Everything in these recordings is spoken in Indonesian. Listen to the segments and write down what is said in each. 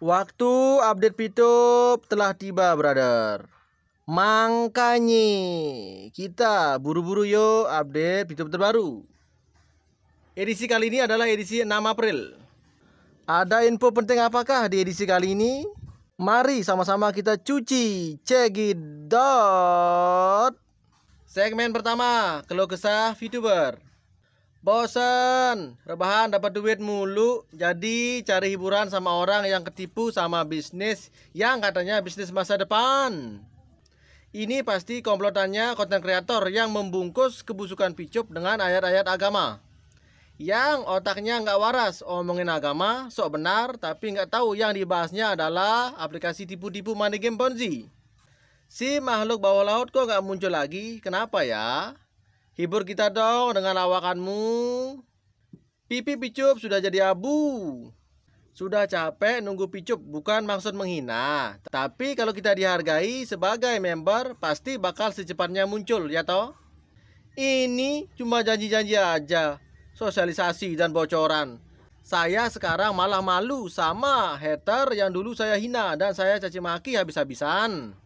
Waktu update Pitup telah tiba, brother. Makanya kita buru-buru yuk update Pitup terbaru. Edisi kali ini adalah edisi 6 April. Ada info penting apakah di edisi kali ini? Mari sama-sama kita cuci. Check it out. Segmen pertama, keluh kesah VTuber. Bosan, rebahan dapat duit mulu, jadi cari hiburan sama orang yang ketipu sama bisnis yang katanya bisnis masa depan. Ini pasti komplotannya konten kreator yang membungkus kebusukan Picup dengan ayat-ayat agama. Yang otaknya nggak waras, omongin agama, sok benar, tapi nggak tahu yang dibahasnya adalah aplikasi tipu-tipu money game Ponzi. Si makhluk bawah laut kok nggak muncul lagi, kenapa ya? Hibur kita dong dengan lawakanmu. Pipi Picup sudah jadi abu. Sudah capek nunggu Picup, bukan maksud menghina. Tapi kalau kita dihargai sebagai member, pasti bakal secepatnya muncul, ya toh? Ini cuma janji-janji aja, sosialisasi dan bocoran. Saya sekarang malah malu sama hater yang dulu saya hina dan saya caci maki habis-habisan.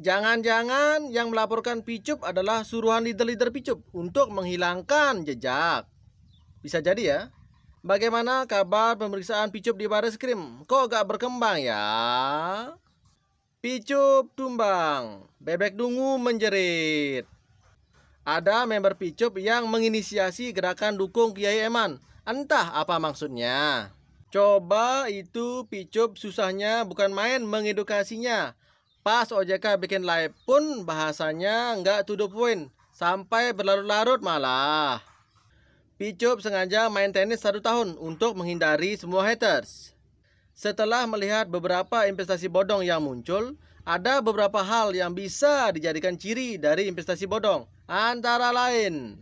Jangan-jangan yang melaporkan Picup adalah suruhan leader-leader Picup untuk menghilangkan jejak. Bisa jadi ya. Bagaimana kabar pemeriksaan Picup di Bareskrim? Kok gak berkembang ya? Picup tumbang, bebek dungu menjerit. Ada member Picup yang menginisiasi gerakan dukung Kiai Eman. Entah apa maksudnya. Coba itu Picup susahnya bukan main mengedukasinya. Pas OJK bikin live pun bahasanya nggak to the point, sampai berlarut-larut malah. Picup sengaja main tenis 1 tahun untuk menghindari semua haters. Setelah melihat beberapa investasi bodong yang muncul, ada beberapa hal yang bisa dijadikan ciri dari investasi bodong. Antara lain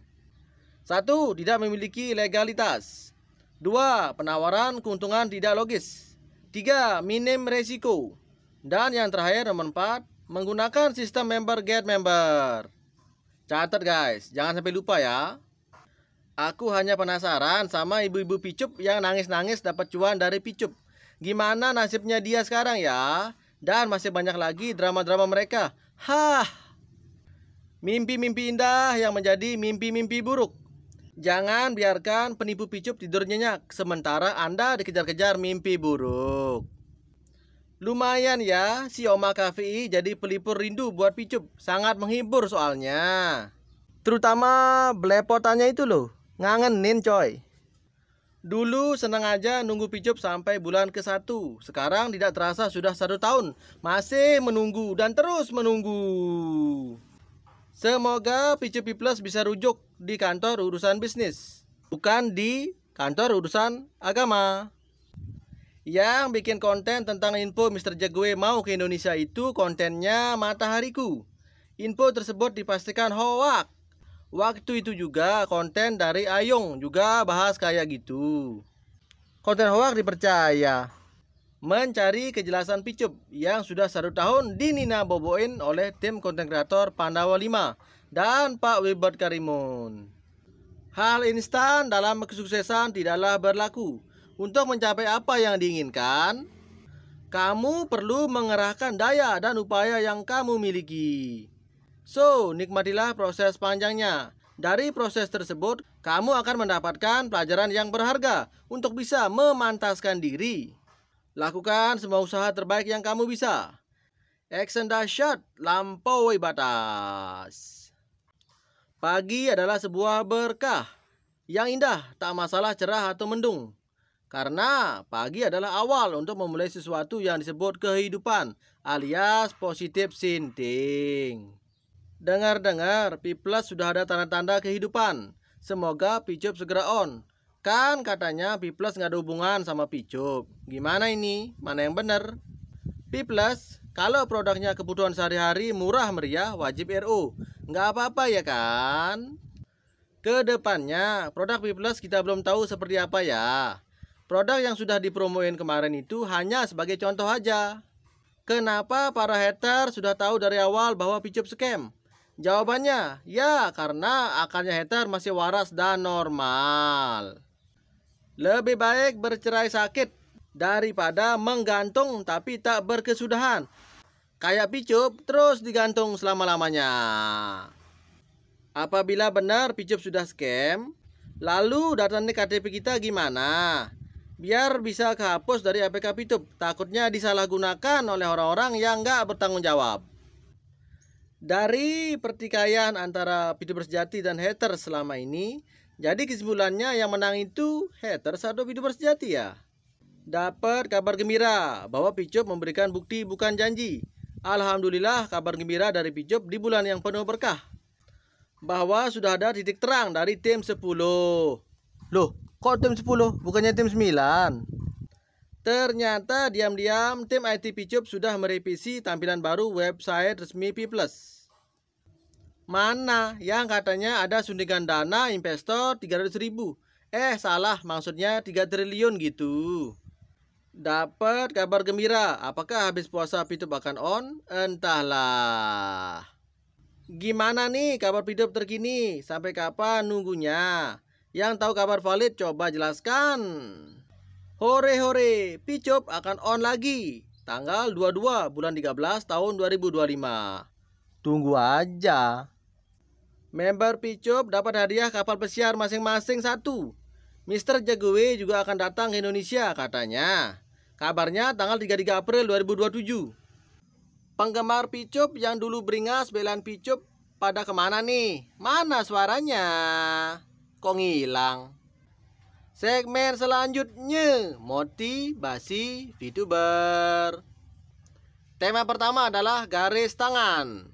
1. Tidak memiliki legalitas. 2. Penawaran keuntungan tidak logis. 3. Minim resiko. Dan yang terakhir nomor 4, menggunakan sistem member get member. Catat guys, jangan sampai lupa ya. Aku hanya penasaran sama ibu-ibu Picup yang nangis-nangis dapat cuan dari Picup. Gimana nasibnya dia sekarang ya? Dan masih banyak lagi drama-drama mereka. Hah. Mimpi-mimpi indah yang menjadi mimpi-mimpi buruk. Jangan biarkan penipu Picup tidur nyenyak sementara Anda dikejar-kejar mimpi buruk. Lumayan ya, si Oma KVI jadi pelipur rindu buat Picup. Sangat menghibur soalnya. Terutama belepotannya itu loh, ngangenin coy. Dulu senang aja nunggu Picup sampai bulan ke-1. Sekarang tidak terasa sudah 1 tahun. Masih menunggu dan terus menunggu. Semoga Picup Plus bisa rujuk di kantor urusan bisnis, bukan di kantor urusan agama. Yang bikin konten tentang info Mr. Jagoe mau ke Indonesia itu kontennya Matahariku. Info tersebut dipastikan hoak. Waktu itu juga konten dari Ayong juga bahas kayak gitu. Konten hoak dipercaya. Mencari kejelasan Picup yang sudah 1 tahun dinina boboin oleh tim konten kreator Pandawa 5 dan Pak Wilbert Karimun. Hal instan dalam kesuksesan tidaklah berlaku. Untuk mencapai apa yang diinginkan, kamu perlu mengerahkan daya dan upaya yang kamu miliki. So, nikmatilah proses panjangnya. Dari proses tersebut, kamu akan mendapatkan pelajaran yang berharga untuk bisa memantaskan diri. Lakukan semua usaha terbaik yang kamu bisa. Action dahsyat, lampaui batas. Pagi adalah sebuah berkah yang indah, tak masalah cerah atau mendung. Karena pagi adalah awal untuk memulai sesuatu yang disebut kehidupan alias positive thinking. Dengar-dengar P+ sudah ada tanda-tanda kehidupan. Semoga Picup segera on. Kan katanya P+ nggak ada hubungan sama Picup. Gimana ini? Mana yang benar? P+, kalau produknya kebutuhan sehari-hari murah meriah wajib RO. Nggak apa-apa ya kan? Kedepannya produk P+ kita belum tahu seperti apa ya. Produk yang sudah dipromoin kemarin itu hanya sebagai contoh aja. Kenapa para hater sudah tahu dari awal bahwa Picup scam? Jawabannya, ya karena akalnya hater masih waras dan normal. Lebih baik bercerai sakit daripada menggantung tapi tak berkesudahan. Kayak picup terus digantung selama-lamanya. Apabila benar picup sudah scam, lalu data KTP kita gimana? Biar bisa kehapus dari APK picup. Takutnya disalahgunakan oleh orang-orang yang nggak bertanggung jawab. Dari pertikaian antara picup sejati dan haters selama ini, jadi kesimpulannya yang menang itu haters atau picup sejati ya? Dapat kabar gembira bahwa picup memberikan bukti bukan janji. Alhamdulillah kabar gembira dari picup di bulan yang penuh berkah, bahwa sudah ada titik terang dari tim 10. Loh, kok tim 10? Bukannya tim 9? Ternyata diam-diam tim IT picup sudah merevisi tampilan baru website resmi P+. Mana yang katanya ada suntikan dana investor 300.000? Salah, maksudnya 3 triliun gitu. Dapat kabar gembira, apakah habis puasa picup akan on? Entahlah. Gimana nih kabar picup terkini? Sampai kapan nunggunya? Yang tahu kabar valid coba jelaskan. Hore, picup akan on lagi tanggal 22 bulan 13 tahun 2025. Tunggu aja. Member picup dapat hadiah kapal pesiar masing-masing 1. Mr. Jagowe juga akan datang ke Indonesia katanya. Kabarnya tanggal 33 April 2027. Penggemar picup yang dulu beringas belain picup pada kemana nih? Mana suaranya? Kok ngilang? Segmen selanjutnya, motivasi VTuber. Tema pertama adalah garis tangan.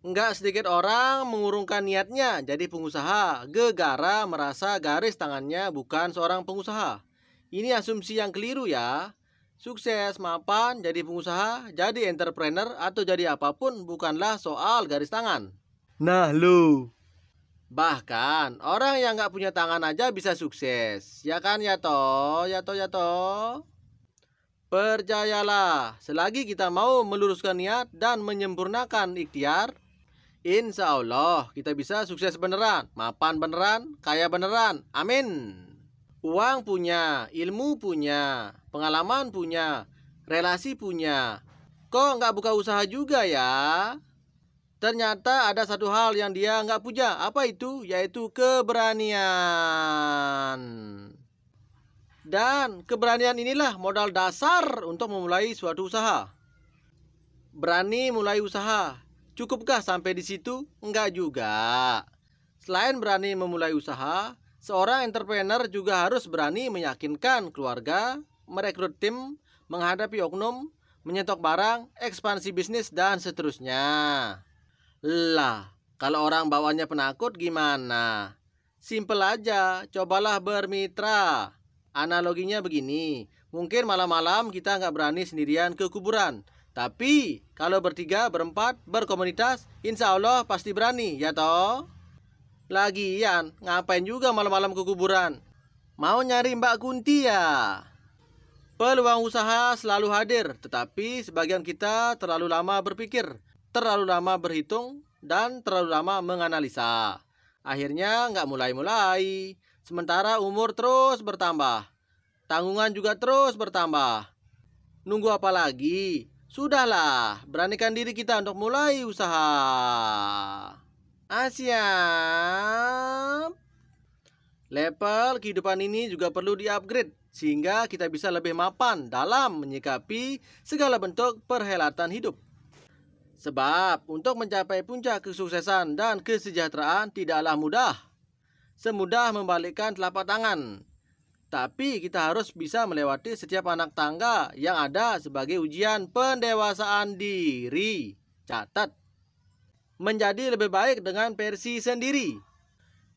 Enggak sedikit orang mengurungkan niatnya jadi pengusaha gegara merasa garis tangannya bukan seorang pengusaha. Ini asumsi yang keliru ya. Sukses, mapan, jadi pengusaha, jadi entrepreneur, atau jadi apapun bukanlah soal garis tangan. Nah lu. Bahkan orang yang nggak punya tangan aja bisa sukses. Ya kan ya toh. Percayalah, selagi kita mau meluruskan niat dan menyempurnakan ikhtiar, insya Allah kita bisa sukses beneran, mapan beneran, kaya beneran. Amin. Uang punya, ilmu punya, pengalaman punya, relasi punya. Kok nggak buka usaha juga ya? Ternyata ada satu hal yang dia nggak punya. Apa itu? Yaitu keberanian. Dan keberanian inilah modal dasar untuk memulai suatu usaha. Berani mulai usaha. Cukupkah sampai di situ? Enggak juga. Selain berani memulai usaha, seorang entrepreneur juga harus berani meyakinkan keluarga, merekrut tim, menghadapi oknum, menyetok barang, ekspansi bisnis, dan seterusnya. Lah, kalau orang bawahnya penakut gimana? Simpel aja, cobalah bermitra. Analoginya begini, mungkin malam-malam kita nggak berani sendirian ke kuburan. Tapi kalau bertiga, berempat, berkomunitas, insya Allah pasti berani, ya toh? Lagian, ngapain juga malam-malam ke kuburan? Mau nyari Mbak Kunti ya? Peluang usaha selalu hadir, tetapi sebagian kita terlalu lama berpikir, terlalu lama berhitung, dan terlalu lama menganalisa. Akhirnya nggak mulai-mulai. Sementara umur terus bertambah, tanggungan juga terus bertambah. Nunggu apa lagi? Sudahlah, beranikan diri kita untuk mulai usaha. Siap. Level kehidupan ini juga perlu di-upgrade sehingga kita bisa lebih mapan dalam menyikapi segala bentuk perhelatan hidup. Sebab untuk mencapai puncak kesuksesan dan kesejahteraan tidaklah mudah. Semudah membalikkan telapak tangan. Tapi kita harus bisa melewati setiap anak tangga yang ada sebagai ujian pendewasaan diri. Catat. Menjadi lebih baik dengan versi sendiri.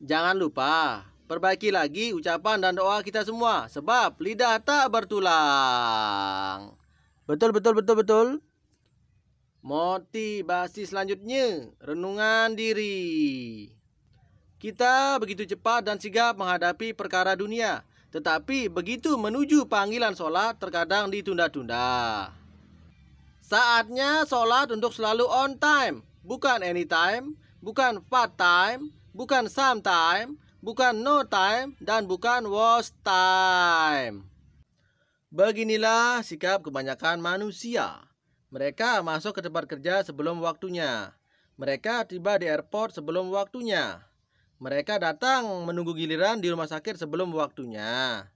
Jangan lupa, perbaiki lagi ucapan dan doa kita semua. Sebab lidah tak bertulang. Betul. Motivasi selanjutnya, renungan diri. Kita begitu cepat dan sigap menghadapi perkara dunia. Tetapi begitu menuju panggilan sholat terkadang ditunda-tunda. Saatnya sholat untuk selalu on time. Bukan anytime, bukan part time, bukan sometime, bukan no time, dan bukan was time. Beginilah sikap kebanyakan manusia. Mereka masuk ke tempat kerja sebelum waktunya. Mereka tiba di airport sebelum waktunya. Mereka datang menunggu giliran di rumah sakit sebelum waktunya.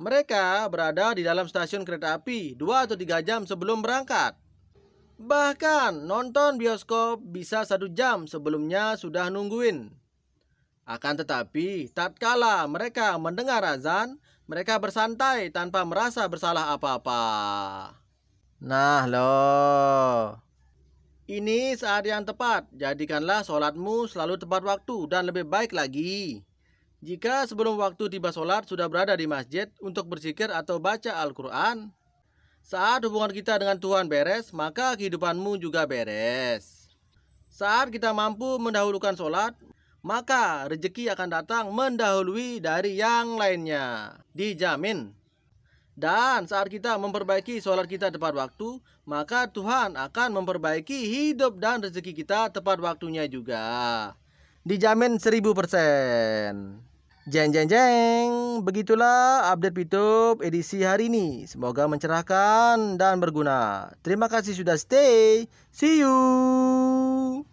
Mereka berada di dalam stasiun kereta api 2 atau 3 jam sebelum berangkat. Bahkan nonton bioskop bisa 1 jam sebelumnya sudah nungguin. Akan tetapi, tatkala mereka mendengar azan, mereka bersantai tanpa merasa bersalah apa-apa. Nah loh, ini saat yang tepat. Jadikanlah sholatmu selalu tepat waktu dan lebih baik lagi. Jika sebelum waktu tiba sholat sudah berada di masjid untuk berzikir atau baca Al-Quran, saat hubungan kita dengan Tuhan beres, maka kehidupanmu juga beres. Saat kita mampu mendahulukan sholat, maka rezeki akan datang mendahului dari yang lainnya. Dijamin. Dan saat kita memperbaiki sholat kita tepat waktu, maka Tuhan akan memperbaiki hidup dan rezeki kita tepat waktunya juga. Dijamin 1000%. Jeng jeng jeng, begitulah update Pitup edisi hari ini. Semoga mencerahkan dan berguna. Terima kasih sudah stay. See you.